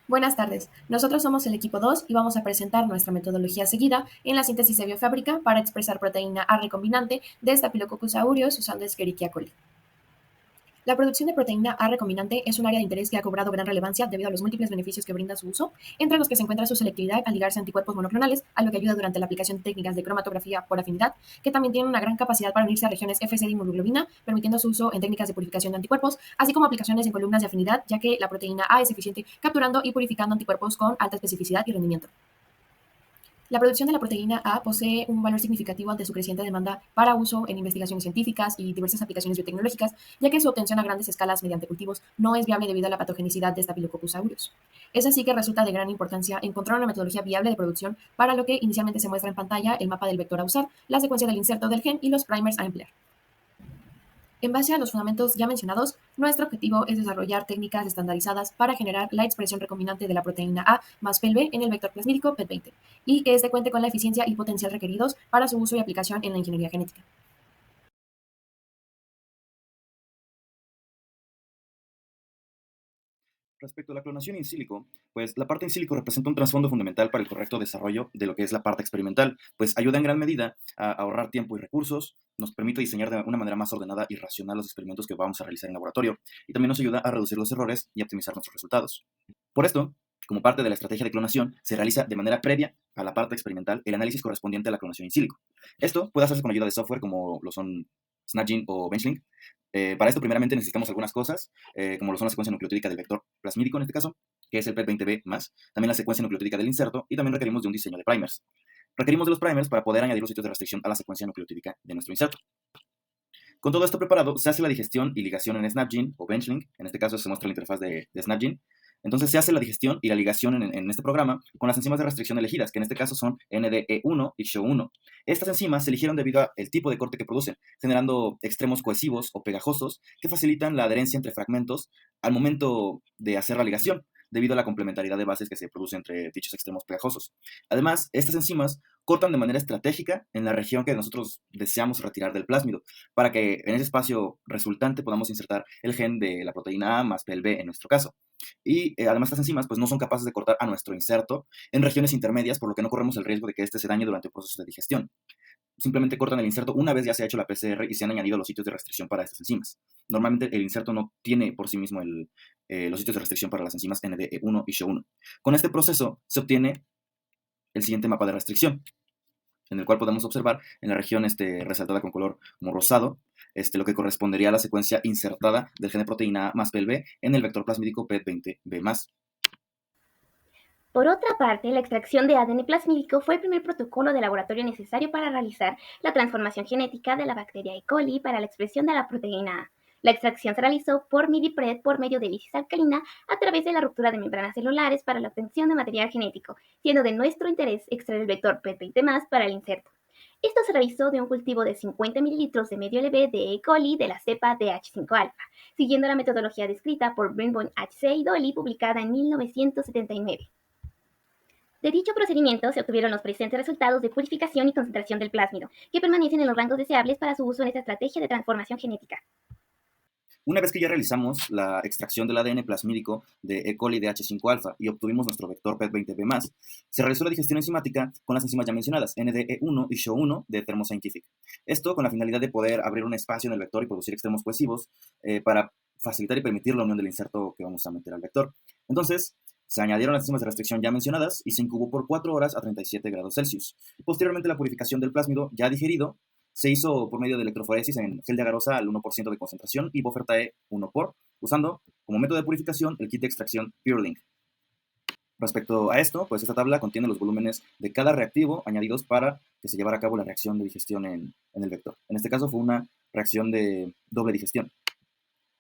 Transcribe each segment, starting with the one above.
Buenas tardes. Nosotros somos el equipo 2 y vamos a presentar nuestra metodología seguida en la síntesis de biofábrica para expresar proteína A recombinante de Staphylococcus aureus usando Escherichia coli. La producción de proteína A recombinante es un área de interés que ha cobrado gran relevancia debido a los múltiples beneficios que brinda su uso, entre los que se encuentra su selectividad al ligarse a anticuerpos monoclonales, a lo que ayuda durante la aplicación de técnicas de cromatografía por afinidad, que también tienen una gran capacidad para unirse a regiones FC de inmunoglobina, permitiendo su uso en técnicas de purificación de anticuerpos, así como aplicaciones en columnas de afinidad, ya que la proteína A es eficiente capturando y purificando anticuerpos con alta especificidad y rendimiento. La producción de la proteína A posee un valor significativo ante su creciente demanda para uso en investigaciones científicas y diversas aplicaciones biotecnológicas, ya que su obtención a grandes escalas mediante cultivos no es viable debido a la patogenicidad de Staphylococcus aureus. Es así que resulta de gran importancia encontrar una metodología viable de producción, para lo que inicialmente se muestra en pantalla el mapa del vector a usar, la secuencia del inserto del gen y los primers a emplear. En base a los fundamentos ya mencionados, nuestro objetivo es desarrollar técnicas estandarizadas para generar la expresión recombinante de la proteína A más PELB en el vector plasmídico PET20 y que éste cuente con la eficiencia y potencial requeridos para su uso y aplicación en la ingeniería genética. Respecto a la clonación in silico, pues la parte in silico representa un trasfondo fundamental para el correcto desarrollo de lo que es la parte experimental, pues ayuda en gran medida a ahorrar tiempo y recursos, nos permite diseñar de una manera más ordenada y racional los experimentos que vamos a realizar en laboratorio, y también nos ayuda a reducir los errores y optimizar nuestros resultados. Por esto, como parte de la estrategia de clonación, se realiza de manera previa a la parte experimental el análisis correspondiente a la clonación in silico. Esto puede hacerse con ayuda de software como lo son Snapgene o Benchling. Para esto, primeramente, necesitamos algunas cosas, como lo son la secuencia nucleotídica del vector plasmídico, en este caso, que es el PET20B+, también la secuencia nucleotídica del inserto, y también requerimos de un diseño de primers. Requerimos de los primers para poder añadir los sitios de restricción a la secuencia nucleotídica de nuestro inserto. Con todo esto preparado, se hace la digestión y ligación en Snapgene o Benchling. En este caso se muestra la interfaz de Snapgene. Entonces se hace la digestión y la ligación en este programa con las enzimas de restricción elegidas, que en este caso son NDE1 y SHO1. Estas enzimas se eligieron debido al tipo de corte que producen, generando extremos cohesivos o pegajosos que facilitan la adherencia entre fragmentos al momento de hacer la ligación, debido a la complementariedad de bases que se produce entre dichos extremos pegajosos. Además, estas enzimas cortan de manera estratégica en la región que nosotros deseamos retirar del plásmido, para que en ese espacio resultante podamos insertar el gen de la proteína A más PLB en nuestro caso. Y además estas enzimas pues no son capaces de cortar a nuestro inserto en regiones intermedias, por lo que no corremos el riesgo de que éste se dañe durante el proceso de digestión. Simplemente cortan el inserto una vez ya se ha hecho la PCR y se han añadido los sitios de restricción para estas enzimas. Normalmente el inserto no tiene por sí mismo los sitios de restricción para las enzimas NDE1 y SHO1. Con este proceso se obtiene el siguiente mapa de restricción, en el cual podemos observar en la región resaltada con color como rosado, lo que correspondería a la secuencia insertada del gen de proteína A más PLB en el vector plasmídico PET20B+. Por otra parte, la extracción de ADN plasmídico fue el primer protocolo de laboratorio necesario para realizar la transformación genética de la bacteria E. coli para la expresión de la proteína A. La extracción se realizó por MIDI-PRET por medio de lisis alcalina a través de la ruptura de membranas celulares para la obtención de material genético, siendo de nuestro interés extraer el vector PET20 para el inserto. Esto se realizó de un cultivo de 50 mililitros de medio LB de E. coli de la cepa DH5-alfa, siguiendo la metodología descrita por Birnbaum, HC y Dolly, publicada en 1979. De dicho procedimiento se obtuvieron los presentes resultados de purificación y concentración del plásmido, que permanecen en los rangos deseables para su uso en esta estrategia de transformación genética. Una vez que ya realizamos la extracción del ADN plasmídico de E. coli DH5-alfa y obtuvimos nuestro vector PET20B+, se realizó la digestión enzimática con las enzimas ya mencionadas, NDE1 y SHO1 de Thermo Scientific. Esto con la finalidad de poder abrir un espacio en el vector y producir extremos cohesivos para facilitar y permitir la unión del inserto que vamos a meter al vector. Entonces, se añadieron las enzimas de restricción ya mencionadas y se incubó por 4 horas a 37 grados Celsius. Posteriormente, la purificación del plásmido ya digerido se hizo por medio de electroforesis en gel de agarrosa al 1% de concentración y buffer TAE 1 por, usando como método de purificación el kit de extracción PureLink. Respecto a esto, pues esta tabla contiene los volúmenes de cada reactivo añadidos para que se llevara a cabo la reacción de digestión en el vector. En este caso fue una reacción de doble digestión.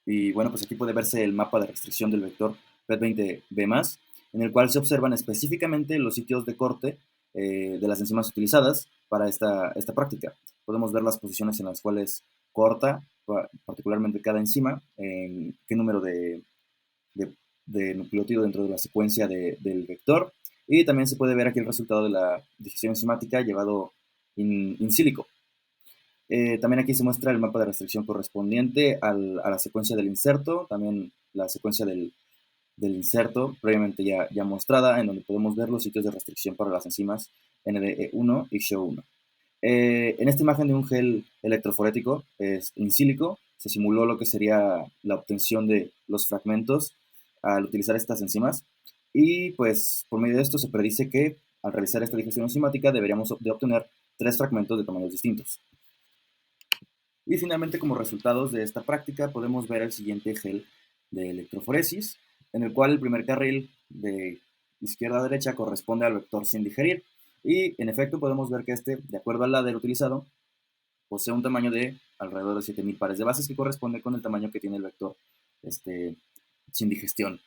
Y bueno, pues aquí puede verse el mapa de restricción del vector PET20B+, en el cual se observan específicamente los sitios de corte de las enzimas utilizadas para esta práctica. Podemos ver las posiciones en las cuales corta, particularmente cada enzima, en qué número de, de nucleótido dentro de la secuencia del vector. Y también se puede ver aquí el resultado de la digestión enzimática llevado in silico. También aquí se muestra el mapa de restricción correspondiente a la secuencia del inserto, también la secuencia del del inserto previamente ya mostrada, en donde podemos ver los sitios de restricción para las enzimas NDE1 y SHO1. En esta imagen de un gel electroforético in silico, se simuló lo que sería la obtención de los fragmentos al utilizar estas enzimas, y pues por medio de esto se predice que al realizar esta digestión enzimática deberíamos de obtener 3 fragmentos de tamaños distintos. Y finalmente, como resultados de esta práctica, podemos ver el siguiente gel de electroforesis, en el cual el primer carril de izquierda a derecha corresponde al vector sin digerir, y en efecto podemos ver que este, de acuerdo al ladder utilizado, posee un tamaño de alrededor de 7000 pares de bases, que corresponde con el tamaño que tiene el vector sin digestión.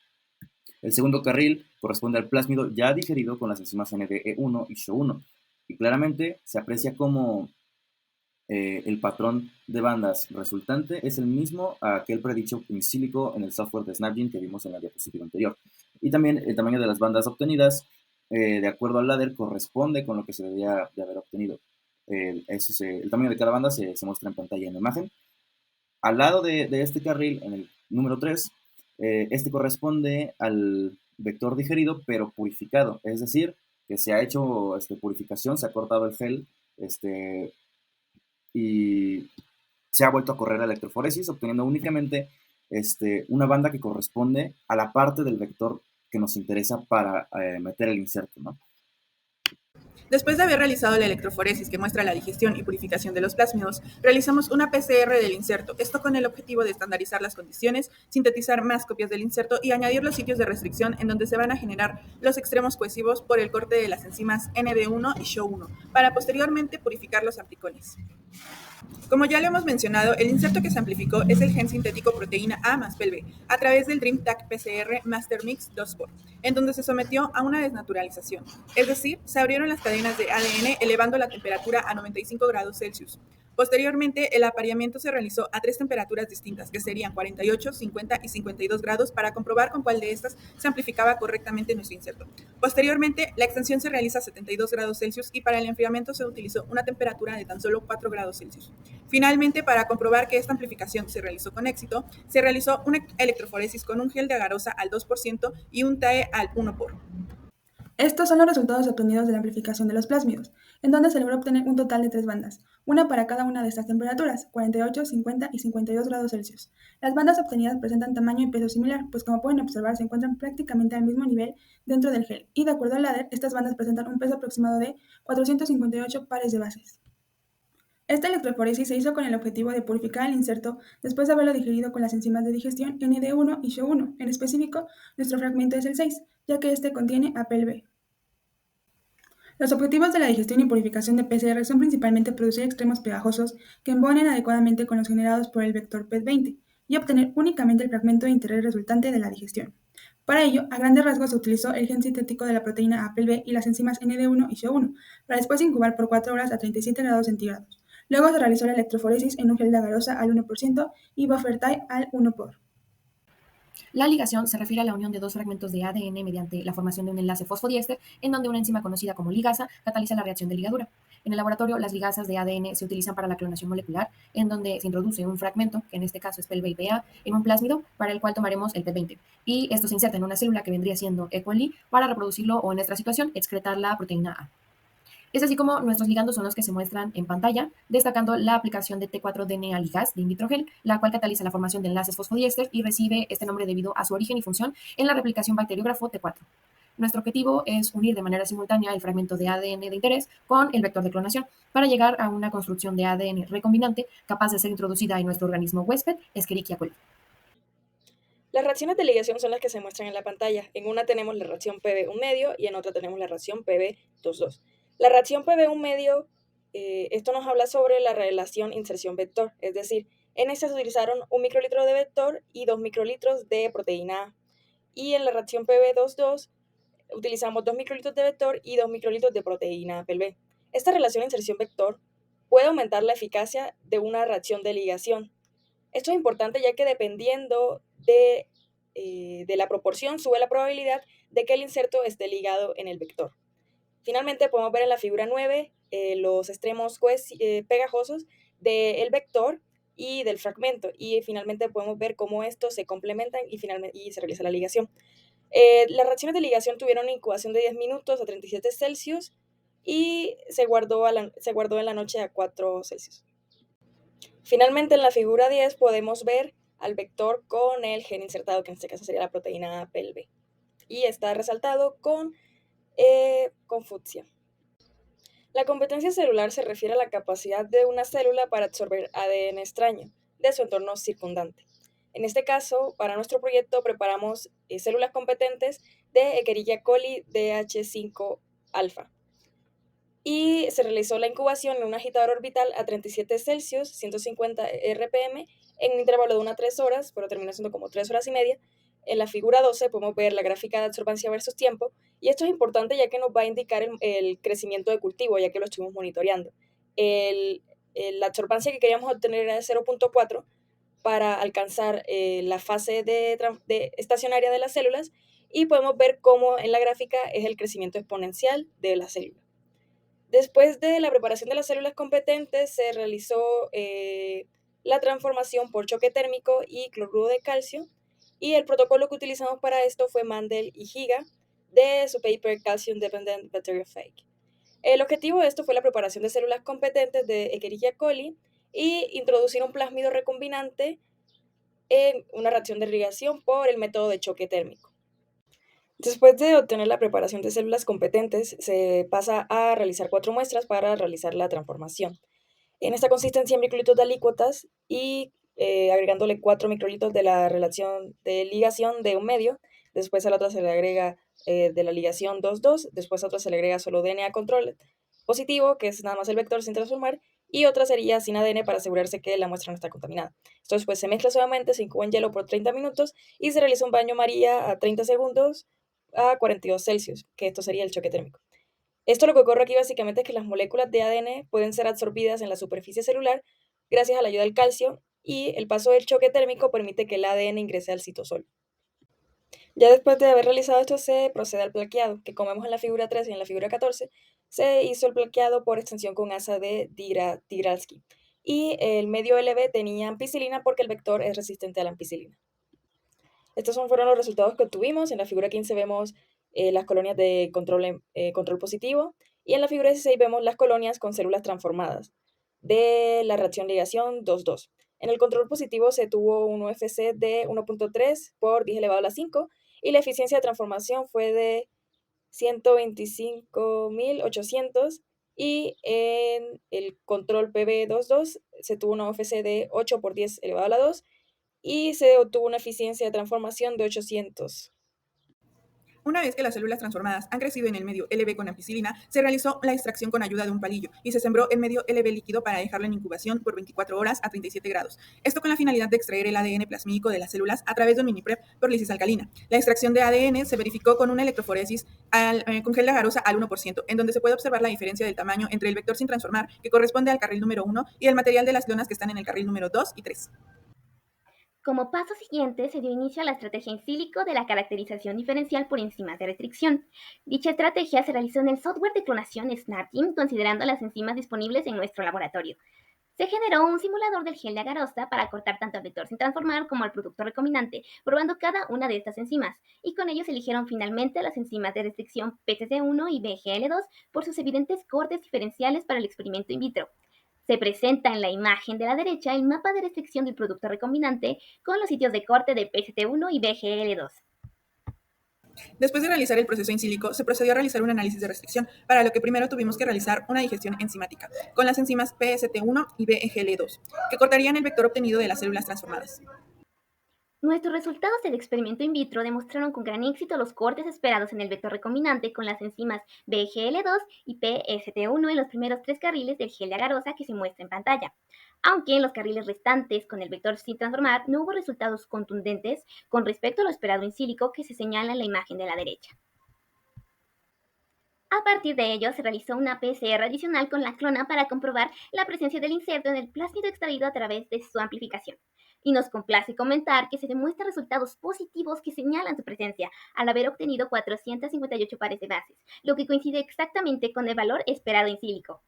El segundo carril corresponde al plásmido ya digerido con las enzimas NDE1 y SHO1, y claramente se aprecia como el patrón de bandas resultante es el mismo a aquel predicho in silico en el software de Snapgene que vimos en la diapositiva anterior. Y también el tamaño de las bandas obtenidas, de acuerdo al ladder, corresponde con lo que se debía de haber obtenido. El tamaño de cada banda se muestra en pantalla en la imagen. Al lado de este carril, en el número 3, este corresponde al vector digerido pero purificado, es decir, que se ha hecho purificación, se ha cortado el gel y se ha vuelto a correr la electroforesis, obteniendo únicamente una banda que corresponde a la parte del vector que nos interesa para meter el inserto, ¿no? Después de haber realizado la electroforesis que muestra la digestión y purificación de los plásmidos, realizamos una PCR del inserto, esto con el objetivo de estandarizar las condiciones, sintetizar más copias del inserto y añadir los sitios de restricción en donde se van a generar los extremos cohesivos por el corte de las enzimas ND1 y SHO1, para posteriormente purificar los anticones. Como ya lo hemos mencionado, el inserto que se amplificó es el gen sintético proteína A más PELB a través del DreamTAC PCR Master Mix 2-por, en donde se sometió a una desnaturalización, es decir, se abrieron las cadenas de ADN elevando la temperatura a 95 grados Celsius. Posteriormente, el apareamiento se realizó a 3 temperaturas distintas, que serían 48, 50 y 52 grados, para comprobar con cuál de estas se amplificaba correctamente nuestro inserto. Posteriormente, la extensión se realiza a 72 grados Celsius y para el enfriamiento se utilizó una temperatura de tan solo 4 grados Celsius. Finalmente, para comprobar que esta amplificación se realizó con éxito, se realizó una electroforesis con un gel de agarosa al 2% y un TAE al 1%. Estos son los resultados obtenidos de la amplificación de los plásmidos, en donde se logró obtener un total de 3 bandas, una para cada una de estas temperaturas, 48, 50 y 52 grados Celsius. Las bandas obtenidas presentan tamaño y peso similar, pues como pueden observar se encuentran prácticamente al mismo nivel dentro del gel, y de acuerdo al ladder, estas bandas presentan un peso aproximado de 458 pares de bases. Esta electroforesis se hizo con el objetivo de purificar el inserto después de haberlo digerido con las enzimas de digestión ND1 y SHO1. En específico, nuestro fragmento es el 6, ya que este contiene APELB. Los objetivos de la digestión y purificación de PCR son principalmente producir extremos pegajosos que embonen adecuadamente con los generados por el vector PET20 y obtener únicamente el fragmento de interés resultante de la digestión. Para ello, a grandes rasgos se utilizó el gen sintético de la proteína APELB y las enzimas ND1 y SHO1, para después incubar por 4 horas a 37 grados centígrados. Luego se realizó la electroforesis en un gel de agarosa al 1% y buffer tie al 1%. La ligación se refiere a la unión de dos fragmentos de ADN mediante la formación de un enlace fosfodiéster, en donde una enzima conocida como ligasa cataliza la reacción de ligadura. En el laboratorio, las ligasas de ADN se utilizan para la clonación molecular, en donde se introduce un fragmento, que en este caso es PELB-IPA, en un plásmido, para el cual tomaremos el PET20. Y esto se inserta en una célula que vendría siendo E. coli para reproducirlo o, en nuestra situación, excretar la proteína A. Es así como nuestros ligandos son los que se muestran en pantalla, destacando la aplicación de T4-DNA ligaz de in vitro gel, la cual cataliza la formación de enlaces fosfodiéster y recibe este nombre debido a su origen y función en la replicación bacteriógrafo T4. Nuestro objetivo es unir de manera simultánea el fragmento de ADN de interés con el vector de clonación para llegar a una construcción de ADN recombinante capaz de ser introducida en nuestro organismo huésped, Escherichia coli. Las reacciones de ligación son las que se muestran en la pantalla. En una tenemos la reacción Pb1 medio y en otra tenemos la reacción Pb2,2. La reacción Pb1 medio, esto nos habla sobre la relación inserción-vector, es decir, en esta se utilizaron 1 microlitro de vector y 2 microlitros de proteína A. Y en la reacción Pb2,2 utilizamos 2 microlitros de vector y 2 microlitros de proteína PELB. Esta relación inserción-vector puede aumentar la eficacia de una reacción de ligación. Esto es importante ya que dependiendo de la proporción sube la probabilidad de que el inserto esté ligado en el vector. Finalmente podemos ver en la figura 9 los extremos pegajosos del vector y del fragmento, y finalmente podemos ver cómo estos se complementan y se realiza la ligación. Las reacciones de ligación tuvieron una incubación de 10 minutos a 37 Celsius y se guardó en la noche a 4 Celsius. Finalmente, en la figura 10 podemos ver al vector con el gen insertado, que en este caso sería la proteína PELB, y está resaltado con fucsia. La competencia celular se refiere a la capacidad de una célula para absorber ADN extraño de su entorno circundante. En este caso, para nuestro proyecto preparamos células competentes de Escherichia coli DH5 alfa. Y se realizó la incubación en un agitador orbital a 37 Celsius, 150 RPM, en un intervalo de 1 a 3 horas, pero terminó siendo como 3 horas y media. En la figura 12 podemos ver la gráfica de absorbancia versus tiempo, y esto es importante ya que nos va a indicar el crecimiento de cultivo, ya que lo estuvimos monitoreando. La absorbancia que queríamos obtener era de 0.4 para alcanzar la fase estacionaria de las células, y podemos ver cómo en la gráfica es el crecimiento exponencial de la célula. Después de la preparación de las células competentes, se realizó la transformación por choque térmico y cloruro de calcio, y el protocolo que utilizamos para esto fue Mandel y Higa de su paper Calcium Dependent Bacteriophage. El objetivo de esto fue la preparación de células competentes de Escherichia coli y introducir un plásmido recombinante en una reacción de irrigación por el método de choque térmico. Después de obtener la preparación de células competentes, se pasa a realizar 4 muestras para realizar la transformación. En esta consiste en 100 microlitros de alícuotas y agregándole 4 microlitros de la relación de ligación de 1 medio. Después a la otra se le agrega de la ligación 2,2. Después a otra se le agrega solo DNA control positivo, que es nada más el vector sin transformar, y otra sería sin ADN para asegurarse que la muestra no está contaminada. Esto después se mezcla suavemente, se incuba en hielo por 30 minutos y se realiza un baño María a 30 segundos a 42 Celsius, que esto sería el choque térmico. Esto lo que ocurre aquí básicamente es que las moléculas de ADN pueden ser absorbidas en la superficie celular gracias a la ayuda del calcio, y el paso del choque térmico permite que el ADN ingrese al citosol. Ya después de haber realizado esto se procede al plaqueado, que como vemos en la figura 13 y en la figura 14, se hizo el plaqueado por extensión con asa de Digralski. Y el medio LB tenía ampicilina porque el vector es resistente a la ampicilina. Estos fueron los resultados que obtuvimos. En la figura 15 vemos las colonias de control positivo, y en la figura 16 vemos las colonias con células transformadas de la reacción ligación 2,2. En el control positivo se tuvo un UFC de 1.3 por 10 elevado a la 5 y la eficiencia de transformación fue de 125.800, y en el control PB22 se tuvo una UFC de 8 por 10 elevado a la 2 y se obtuvo una eficiencia de transformación de 800. Una vez que las células transformadas han crecido en el medio LB con ampicilina, se realizó la extracción con ayuda de un palillo y se sembró el medio LB líquido para dejarlo en incubación por 24 horas a 37 grados. Esto con la finalidad de extraer el ADN plasmídico de las células a través de un mini-prep por lisis alcalina. La extracción de ADN se verificó con una electroforesis con gel lagarosa al 1%, en donde se puede observar la diferencia del tamaño entre el vector sin transformar, que corresponde al carril número 1, y el material de las clonas que están en el carril número 2 y 3. Como paso siguiente, se dio inicio a la estrategia in silico de la caracterización diferencial por enzimas de restricción. Dicha estrategia se realizó en el software de clonación SNARTIM, considerando las enzimas disponibles en nuestro laboratorio. Se generó un simulador del gel de agarosa para cortar tanto al vector sin transformar como al producto recombinante, probando cada una de estas enzimas, y con ello se eligieron finalmente las enzimas de restricción PCC1 y BGL2 por sus evidentes cortes diferenciales para el experimento in vitro. Se presenta en la imagen de la derecha el mapa de restricción del producto recombinante con los sitios de corte de PCT1 y BGL2. Después de realizar el proceso in silico, se procedió a realizar un análisis de restricción, para lo que primero tuvimos que realizar una digestión enzimática, con las enzimas PST1 y BGL2, que cortarían el vector obtenido de las células transformadas. Nuestros resultados del experimento in vitro demostraron con gran éxito los cortes esperados en el vector recombinante con las enzimas BGL2 y PST1 en los primeros 3 carriles del gel de agarosa que se muestra en pantalla, aunque en los carriles restantes con el vector sin transformar no hubo resultados contundentes con respecto a lo esperado in silico que se señala en la imagen de la derecha. A partir de ello, se realizó una PCR adicional con la clona para comprobar la presencia del inserto en el plásmido extraído a través de su amplificación. Y nos complace comentar que se demuestran resultados positivos que señalan su presencia, al haber obtenido 458 pares de bases, lo que coincide exactamente con el valor esperado in silico.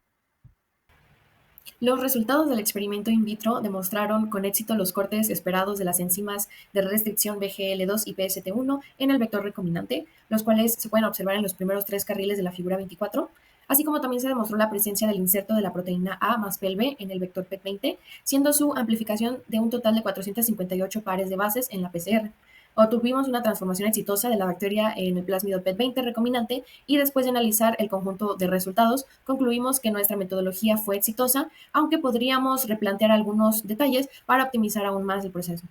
Los resultados del experimento in vitro demostraron con éxito los cortes esperados de las enzimas de restricción BGL2 y PST1 en el vector recombinante, los cuales se pueden observar en los primeros 3 carriles de la figura 24, así como también se demostró la presencia del inserto de la proteína A más PELB en el vector PET20, siendo su amplificación de un total de 458 pares de bases en la PCR. Obtuvimos una transformación exitosa de la bacteria en el plásmido PET20 recombinante y después de analizar el conjunto de resultados, concluimos que nuestra metodología fue exitosa, aunque podríamos replantear algunos detalles para optimizar aún más el proceso.